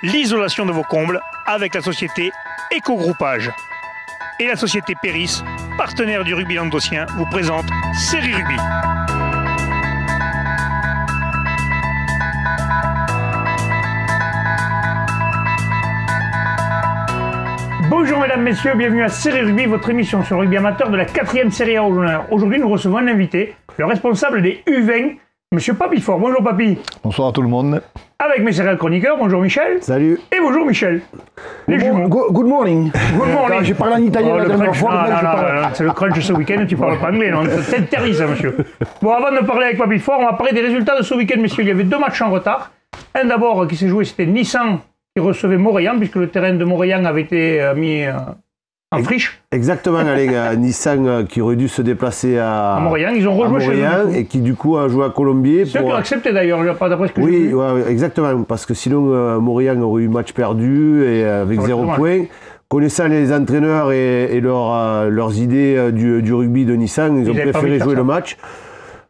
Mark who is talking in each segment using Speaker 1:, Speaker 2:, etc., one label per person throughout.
Speaker 1: l'isolation de vos combles avec la société Éco-Groupage. Et la société Péris, partenaire du rugby languedocien, vous présente Série Rugby. Bonjour mesdames, messieurs, bienvenue à Série Rugby, votre émission sur le rugby amateur de la 4e série A au l'honneur. Aujourd'hui, nous recevons un invité, le responsable des U20, Monsieur Papy Fort. Bonjour Papy.
Speaker 2: Bonsoir à tout le monde.
Speaker 1: Avec mes céréales chroniqueurs, bonjour Michel.
Speaker 3: Salut.
Speaker 1: Et bonjour Michel. Les jumeaux.
Speaker 3: Good morning.
Speaker 1: Good morning.
Speaker 3: J'ai parlé en italien la dernière fois.
Speaker 1: Non, c'est le crunch ce week-end, tu parles pas anglais, non, c'est interdit ça, monsieur. Bon, avant de parler avec Papy Fort, on va parler des résultats de ce week-end, messieurs. Il y avait 2 matchs en retard. Un d'abord qui s'est joué, c'était Nissan qui recevait Montréal, puisque le terrain de Montréal avait été mis en friche.
Speaker 3: Exactement, allez, Nissan qui aurait dû se déplacer à
Speaker 1: Montréal. Ils ont rejoué chez eux.
Speaker 3: Et qui du coup a joué à Colombier.
Speaker 1: C'est eux qui ont accepté d'ailleurs, pas d'après ce que j'ai vu.
Speaker 3: Oui, exactement, parce que sinon Montréal aurait eu match perdu et avec 0 point. Connaissant les entraîneurs et leurs idées du rugby de Nissan, ils ont préféré jouer le match.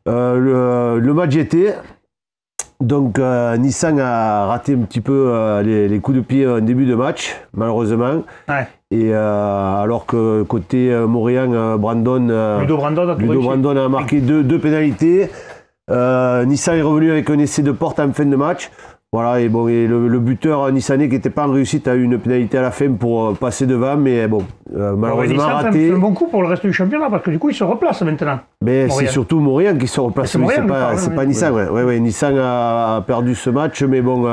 Speaker 3: Le match était... Donc Nissan a raté un petit peu les coups de pied en début de match, malheureusement. Ouais. Et alors que côté Montréal, Ludo Brandon a marqué deux pénalités. Nissan est revenu avec un essai de porte en fin de match. Voilà, et bon, et le buteur nissanais qui n'était pas en réussite a eu une pénalité à la fin pour passer devant, mais bon, malheureusement raté.
Speaker 1: C'est un bon coup pour le reste du championnat parce que du coup il se replace maintenant.
Speaker 3: Mais c'est surtout Montréal qui se replace, c'est pas Nissan. Ouais, Nissan a perdu ce match, mais bon,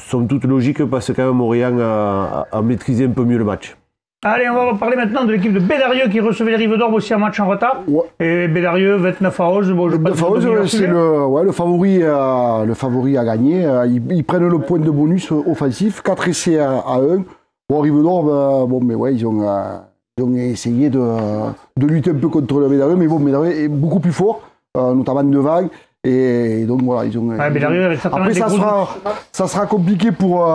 Speaker 3: somme toute logique parce que quand même Montréal a maîtrisé un peu mieux le match.
Speaker 1: Allez, on va parler maintenant de l'équipe de Bédarieux qui recevait les Rives d'Orbe aussi un match en retard. Ouais. Et Bédarieux, 29 à 11. Bon,
Speaker 4: 29 à 11, c'est le favori à gagner. Ils prennent le point de bonus offensif, 4 essais à 1. Bon, Rives d'Orbe, mais ouais, ils ont essayé de lutter un peu contre le Bédarieux, mais bon, Bédarieux est beaucoup plus fort, notamment devant. Et donc voilà, ils ont.
Speaker 1: Après,
Speaker 4: ça sera compliqué pour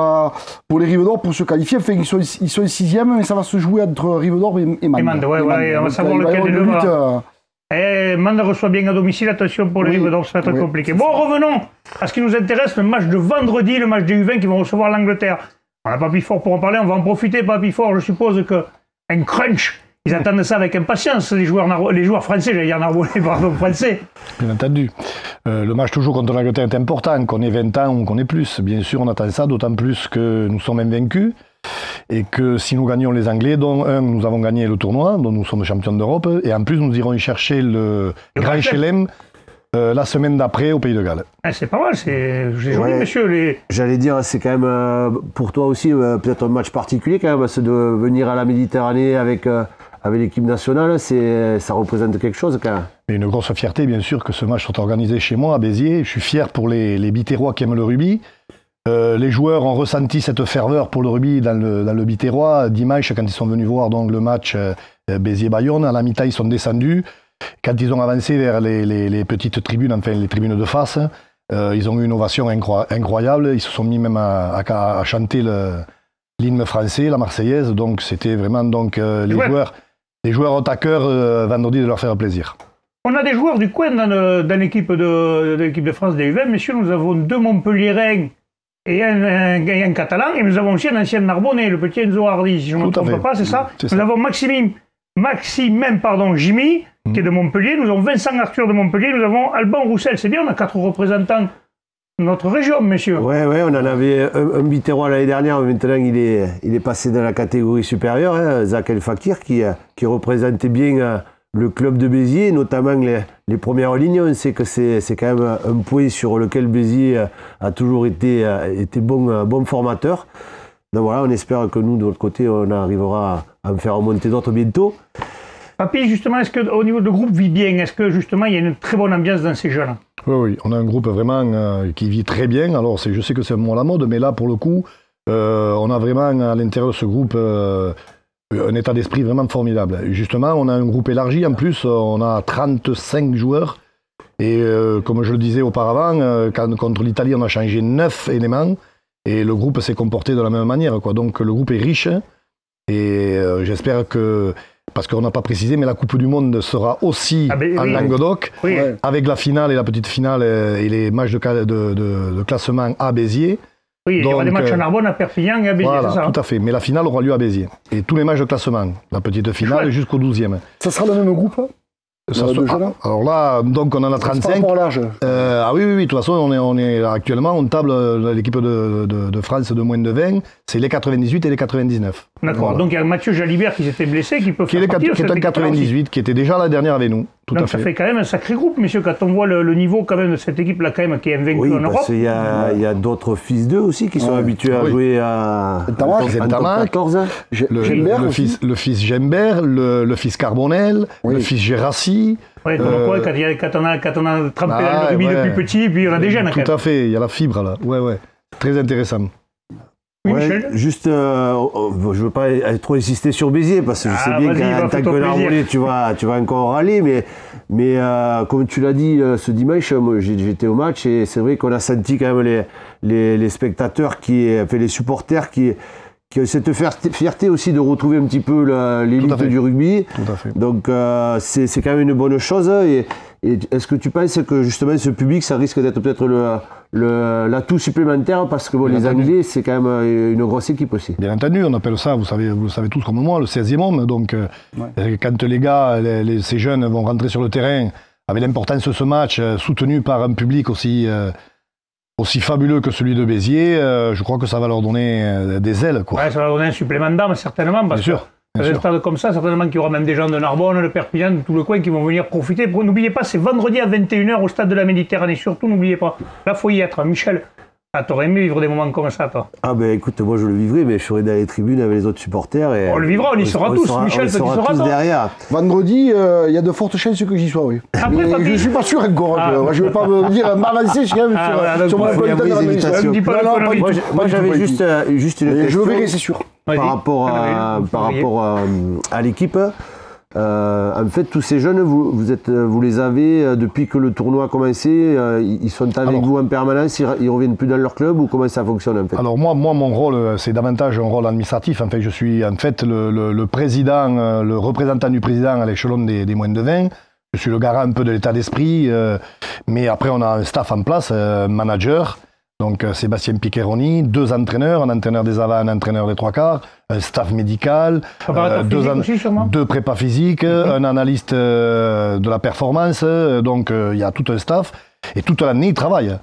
Speaker 4: les Rives d'Orbe pour se qualifier. Enfin, ils sont 6e, mais ça va se jouer entre Rives d'Orbe et Mende.
Speaker 1: On va savoir lequel des deux. Mende reçoit bien à domicile, attention pour les Rives d'Orbe, ça va être compliqué. Bon, revenons à ce qui nous intéresse, le match de vendredi, le match des U20 qui vont recevoir l'Angleterre. On n'a pas Papy Fort pour en parler, on va en profiter. Papy Fort, je suppose qu'un crunch. Ils attendent ça avec impatience, les joueurs français, j'allais dire narbonnais, pardon, français.
Speaker 2: Bien entendu. Le match toujours contre l'Angleterre est important, qu'on ait 20 ans ou qu'on ait plus. Bien sûr, on attend ça, d'autant plus que nous sommes invaincus. Et que si nous gagnons les Anglais, dont nous avons gagné le tournoi, dont nous sommes champions d'Europe, et en plus nous irons y chercher le Grand Chelem la semaine d'après au Pays de Galles.
Speaker 1: C'est pas mal, c'est joli, monsieur.
Speaker 3: J'allais dire, c'est quand même pour toi aussi peut-être un match particulier quand même, c'est de venir à la Méditerranée avec l'équipe nationale, ça représente quelque chose quand même.
Speaker 2: Et une grosse fierté, bien sûr, que ce match soit organisé chez moi, à Béziers. Je suis fier pour les Biterrois qui aiment le rugby. Les joueurs ont ressenti cette ferveur pour le rugby dans le Biterrois. Dimanche, quand ils sont venus voir donc, le match Béziers-Bayonne, à la mi-temps, ils sont descendus. Quand ils ont avancé vers les petites tribunes, enfin les tribunes de face, ils ont eu une ovation incroyable. Ils se sont mis même à chanter l'hymne français, la Marseillaise. Donc c'était vraiment les joueurs ont à cœur vendredi de leur faire plaisir.
Speaker 1: On a des joueurs du coin dans l'équipe de France des U20. Messieurs, nous avons 2 Montpelliérains et un Catalan. Et nous avons aussi un ancien Narbonnais, le petit Enzo Hardy, si je ne me trompe pas, c'est ça. Nous avons Maxime, Jimmy, qui est de Montpellier. Nous avons Vincent Arthur de Montpellier. Nous avons Alban Roussel. C'est bien, on a 4 représentants de notre région, messieurs.
Speaker 3: Oui, on en avait un Biterrois l'année dernière. Maintenant, il est passé dans la catégorie supérieure. Zach El Fakir, qui représentait bien le club de Béziers, notamment les premières lignes. On sait que c'est quand même un point sur lequel Béziers a toujours été bon formateur. Donc voilà, on espère que nous, de notre côté, on arrivera à en faire remonter d'autres bientôt.
Speaker 1: Papy, justement, est-ce qu'au niveau du groupe vit bien? Est-ce que justement, il y a une très bonne ambiance dans ces jeux-là?
Speaker 2: Oui, on a un groupe vraiment qui vit très bien. Alors, je sais que c'est un mot à la mode, mais là, pour le coup, on a vraiment à l'intérieur de ce groupe un état d'esprit vraiment formidable. Justement, on a un groupe élargi. En plus, on a 35 joueurs. Et comme je le disais auparavant, contre l'Italie, on a changé 9 éléments. Et le groupe s'est comporté de la même manière, quoi. Donc le groupe est riche. Et j'espère que... Parce qu'on n'a pas précisé, mais la Coupe du Monde sera aussi en Languedoc, avec la finale et la petite finale et les matchs de classement à Béziers.
Speaker 1: Oui, il y aura des matchs à Narbonne, à Perpignan et à Béziers,
Speaker 2: voilà,
Speaker 1: c'est ça.
Speaker 2: Tout à fait. Mais la finale aura lieu à Béziers. Et tous les matchs de classement. La petite finale jusqu'au 12e.
Speaker 4: Ça sera le même groupe
Speaker 2: alors là, donc on en a 35.
Speaker 4: Par rapport à l'âge.
Speaker 2: Ah oui, de toute façon, on est actuellement, on table l'équipe de France de moins de 20, c'est les 98 et les 99.
Speaker 1: D'accord,
Speaker 2: voilà.
Speaker 1: donc il y a Mathieu Jalibert qui s'était blessé, qui peut faire partie de
Speaker 2: qui est en 98, qui était déjà la dernière avec nous. Tout
Speaker 1: donc
Speaker 2: à
Speaker 1: ça
Speaker 2: fait.
Speaker 1: fait quand même un sacré groupe, messieurs, quand on voit le niveau quand même de cette équipe-là, quand même, qui est invaincue en Europe.
Speaker 3: Parce qu'il y a d'autres fils d'eux aussi qui sont habitués à jouer à
Speaker 2: Tamac,
Speaker 3: 14.
Speaker 2: Le fils Gembert, le fils Carbonel, le fils Gérassi.
Speaker 1: Oui, quand on a trempé dans le rugby depuis petit, puis on a des jeunes.
Speaker 2: Tout à fait, il y a la fibre là. Ouais. Très intéressant.
Speaker 1: Oui, Michel.
Speaker 3: Juste, je ne veux pas trop insister sur Béziers, parce que je sais bien qu'en tant que Narbonnais, tu vas encore râler, mais comme tu l'as dit ce dimanche, j'étais au match, et c'est vrai qu'on a senti quand même les spectateurs, les supporters qui ont cette fierté aussi de retrouver un petit peu l'élite du rugby.
Speaker 2: Tout à fait.
Speaker 3: Donc c'est quand même une bonne chose. Et est-ce que tu penses que justement ce public, ça risque d'être peut-être l'atout supplémentaire, parce que les Anglais, c'est quand même une grosse équipe aussi.
Speaker 2: Bien entendu, on appelle ça, vous le savez tous comme moi, le 16e homme. Donc quand les gars, ces jeunes vont rentrer sur le terrain avec l'importance de ce match, soutenu par un public aussi fabuleux que celui de Béziers, je crois que ça va leur donner des ailes.
Speaker 1: Ouais, ça va leur donner un supplément d'âme, certainement. Parce
Speaker 2: Bien sûr.
Speaker 1: Dans un stade comme ça, certainement qu'il y aura même des gens de Narbonne, de Perpignan, de tout le coin qui vont venir profiter. N'oubliez pas, c'est vendredi à 21h au stade de la Méditerranée. Surtout, n'oubliez pas. Là, il faut y être. Michel, t'aurais aimé vivre des moments comme ça, toi?
Speaker 3: Ah ben écoute, moi je le vivrai, mais je serai dans les tribunes avec les autres supporters. Et
Speaker 1: on le vivra, on y sera tous. Michel, tu seras
Speaker 3: tous derrière.
Speaker 4: Vendredi, il y a de fortes chances que j'y sois, oui.
Speaker 1: Après,
Speaker 4: je ne suis pas sûr encore. Je ne vais pas me dire m'avancer sur mon emploi de temps.
Speaker 3: Moi j'avais juste une question.
Speaker 4: Je le verrai, c'est sûr.
Speaker 3: Par rapport à l'équipe. En fait, tous ces jeunes, vous les avez depuis que le tournoi a commencé. Ils sont avec vous en permanence. Ils reviennent plus dans leur club, ou comment ça fonctionne en fait?
Speaker 2: Alors moi, mon rôle, c'est davantage un rôle administratif. En fait, je suis en fait le président, le représentant du président à l'échelon des moins de 20. Je suis le garant un peu de l'état d'esprit. Mais après, on a un staff en place, un manager. Donc Sébastien Piccheroni, 2 entraîneurs, un entraîneur des avants, un entraîneur des 3/4, un staff médical, 2 prépas physiques, un analyste de la performance. Donc il y a tout un staff. Et toute l'année, ils travaillent.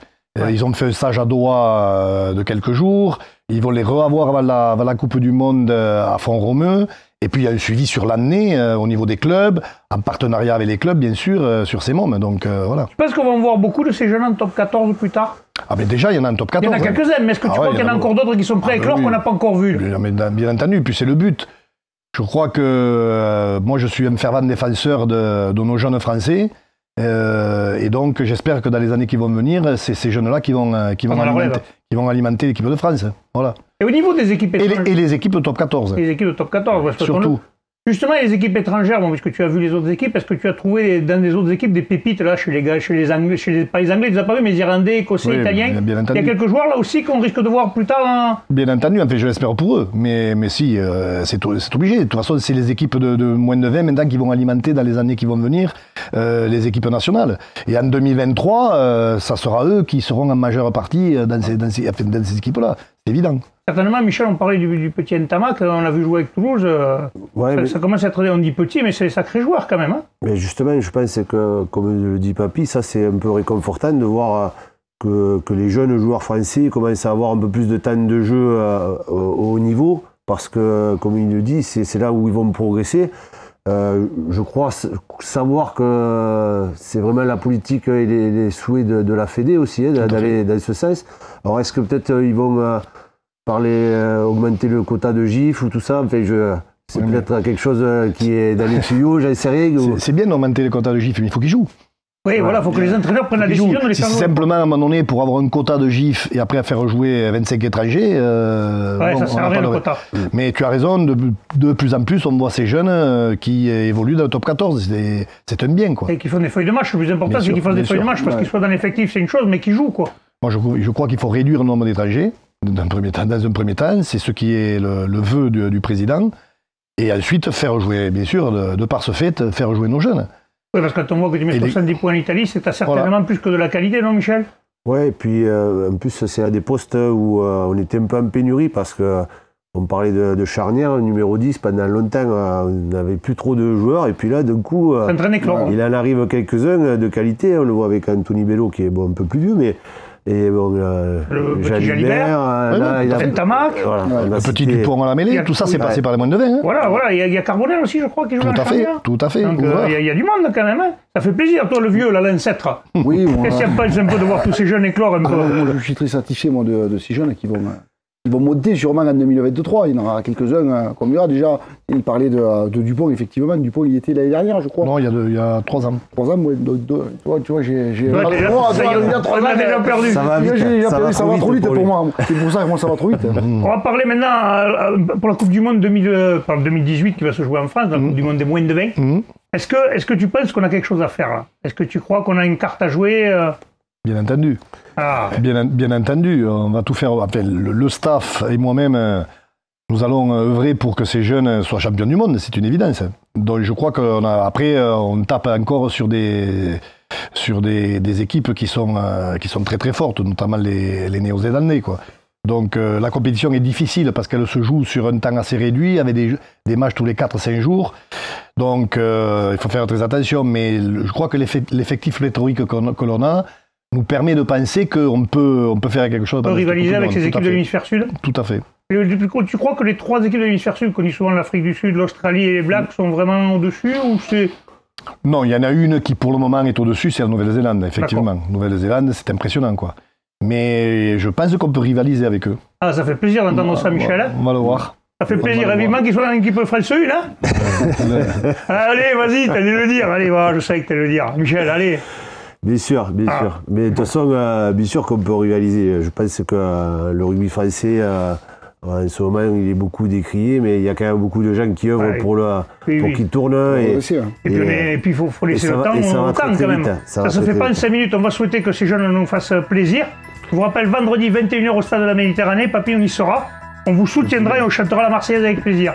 Speaker 2: Ils ont fait un stage à Doha de quelques jours. Ils vont les revoir avant la Coupe du Monde à Font-Romeu. Et puis il y a un suivi sur l'année au niveau des clubs, en partenariat avec les clubs, bien sûr, sur ces mômes. Donc voilà.
Speaker 1: Tu penses qu'on va en voir beaucoup de ces jeunes en top 14 plus tard?
Speaker 2: Ah mais déjà, il y en a en top 14.
Speaker 1: Il y en a quelques-uns, mais est-ce que tu crois qu'il y en a encore d'autres qui sont prêts à éclore qu'on n'a pas encore vu?
Speaker 2: Bien entendu, puis c'est le but. Je crois que moi, je suis un fervent défenseur de nos jeunes Français. Et donc, j'espère que dans les années qui vont venir, c'est ces jeunes-là qui vont alimenter l'équipe de France. Voilà.
Speaker 1: Et au niveau des équipes étrangères,
Speaker 2: et les équipes de top 14.
Speaker 1: Les équipes de top 14, parce que
Speaker 2: surtout.
Speaker 1: Justement, les équipes étrangères, puisque tu as vu les autres équipes, est-ce que tu as trouvé dans les autres équipes des pépites là, chez les gars, chez les Anglais, pas les Anglais, tu les as pas vus, mais les Irlandais, Écossais, Italiens?
Speaker 2: Bien entendu.
Speaker 1: Il y a quelques joueurs là aussi qu'on risque de voir plus tard.
Speaker 2: Bien entendu, en fait, je l'espère pour eux. Mais si, c'est obligé. De toute façon, c'est les équipes de moins de 20 maintenant qui vont alimenter dans les années qui vont venir les équipes nationales. Et en 2023, ça sera eux qui seront en majeure partie dans ces équipes-là. C'est évident.
Speaker 1: Certainement, Michel, on parlait du petit Ntamak, on l'a vu jouer avec Toulouse. Ça commence à être, on dit petit, mais c'est des sacrés joueurs quand même. Hein.
Speaker 3: Mais justement, je pense que, comme le dit Papy, ça c'est un peu réconfortant de voir que les jeunes joueurs français commencent à avoir un peu plus de temps de jeu au haut niveau, parce que, comme il le dit, c'est là où ils vont progresser. Je crois savoir que c'est vraiment la politique et les souhaits de la Fédé aussi, d'aller dans ce sens. Alors est-ce que peut-être ils vont augmenter le quota de GIF ou tout ça? Enfin, c'est peut-être quelque chose qui est dans les tuyaux, j'en sais rien.
Speaker 2: C'est bien d'augmenter le quota de GIF, mais il faut qu'ils jouent.
Speaker 1: Oui, voilà, il faut que les entraîneurs prennent la décision de les faire jouer.
Speaker 2: Si simplement, à un moment donné, pour avoir un quota de GIF et après faire jouer 25 étrangers,
Speaker 1: ça sert à rien le quota.
Speaker 2: Mais tu as raison, de plus en plus, on voit ces jeunes qui évoluent dans le top 14. C'est un bien, quoi.
Speaker 1: Et qui font des feuilles de match. Le plus important, c'est qu'ils fassent des feuilles de match, parce qu'ils soient dans l'effectif, c'est une chose, mais qu'ils jouent, quoi.
Speaker 2: Moi, je crois qu'il faut réduire le nombre d'étrangers, dans un premier temps. C'est ce qui est le vœu du président. Et ensuite, faire jouer, bien sûr, de par ce fait, faire jouer nos jeunes.
Speaker 1: Oui, parce que quand on voit que tu mets 70 points en Italie, c'est certainement plus que de la qualité, non, Michel?
Speaker 3: Ouais, et puis en plus, c'est à des postes où on était un peu en pénurie parce que on parlait de charnière, numéro 10, pendant longtemps, on n'avait plus trop de joueurs. Et puis là, d'un coup, il en arrive quelques-uns de qualité. On le voit avec Anthony Bello, qui est bon, un peu plus vieux, mais. Et bon,
Speaker 1: le petit Jalibert, Tamac,
Speaker 2: le petit Dupont à la mêlée, tout ça, c'est passé par les moins de 20. Hein.
Speaker 1: Voilà, il y a Carbonel aussi, je crois, qui joue dans la charnière.
Speaker 2: Tout à fait.
Speaker 1: Donc, il y a du monde quand même. Hein. Ça fait plaisir, toi, le vieux, l'ancêtre.
Speaker 4: Oui,
Speaker 1: Christian Page, un peu de voir tous ces jeunes éclore un peu.
Speaker 4: Moi, je suis très satisfait, moi, de ces jeunes qui vont monter sûrement en 2023. Il y en aura quelques-uns qu'on verra. Déjà, il parlait de Dupont, effectivement. Dupont, il était l'année dernière, je crois.
Speaker 2: Non, il y a 3 ans.
Speaker 4: 3 ans, moi. Tu vois, j'ai.
Speaker 1: Il y a déjà perdu.
Speaker 3: Ça va vite.
Speaker 4: Ça va trop vite pour moi. C'est pour ça que moi, ça va trop vite.
Speaker 1: On va parler maintenant pour la Coupe du Monde 2018 qui va se jouer en France, la Coupe du Monde des moins de 20. Est-ce que tu penses qu'on a quelque chose à faire là? Est-ce que tu crois qu'on a une carte à jouer
Speaker 2: Bien entendu. Bien entendu, on va tout faire. Enfin, le staff et moi-même, nous allons œuvrer pour que ces jeunes soient champions du monde, c'est une évidence. Donc je crois qu'après, on tape encore sur des équipes qui sont très très fortes, notamment les Néo-Zélandais, quoi. Donc la compétition est difficile parce qu'elle se joue sur un temps assez réduit, avec des matchs tous les 4-5 jours. Donc il faut faire très attention, mais je crois que l'effectif pléthorique que l'on a nous permet de penser qu'on peut faire quelque chose.
Speaker 1: On peut rivaliser avec ces équipes de l'hémisphère sud.
Speaker 2: Tout à fait.
Speaker 1: Tu crois que les 3 équipes de l'hémisphère sud, qu'on dit souvent l'Afrique du Sud, l'Australie et les Blacks, sont vraiment au-dessus ou c'est...
Speaker 2: Non, il y en a une qui pour le moment est au-dessus, c'est la Nouvelle-Zélande, effectivement. Nouvelle-Zélande, c'est impressionnant, quoi. Mais je pense qu'on peut rivaliser avec eux.
Speaker 1: Ah, ça fait plaisir d'entendre ça, Michel.
Speaker 2: On va le voir.
Speaker 1: Ça fait plaisir, évidemment, qu'ils soient dans l'équipe française, là. Allez, vas-y, t'as dû le dire. Allez, je sais que t'as dû le dire. Michel, allez.
Speaker 3: Bien sûr. Mais de toute façon, bien sûr qu'on peut rivaliser. Je pense que le rugby français, en ce moment, il est beaucoup décrié, mais il y a quand même beaucoup de gens qui œuvrent pour qu'il tourne. Et
Speaker 1: puis, il faut laisser le temps au temps, quand même. Ça se fait pas en 5 minutes. On va souhaiter que ces jeunes nous fassent plaisir. Je vous rappelle, vendredi 21h au Stade de la Méditerranée, Papy, on y sera. On vous soutiendra et on chantera la Marseillaise avec plaisir.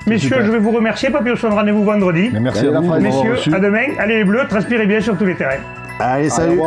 Speaker 1: Messieurs, je vais vous remercier. Papy, on se donne rendez-vous vendredi.
Speaker 2: Merci à vous.
Speaker 1: Messieurs, à demain. Allez les Bleus, transpirez bien sur tous les terrains.
Speaker 3: Allez, salut.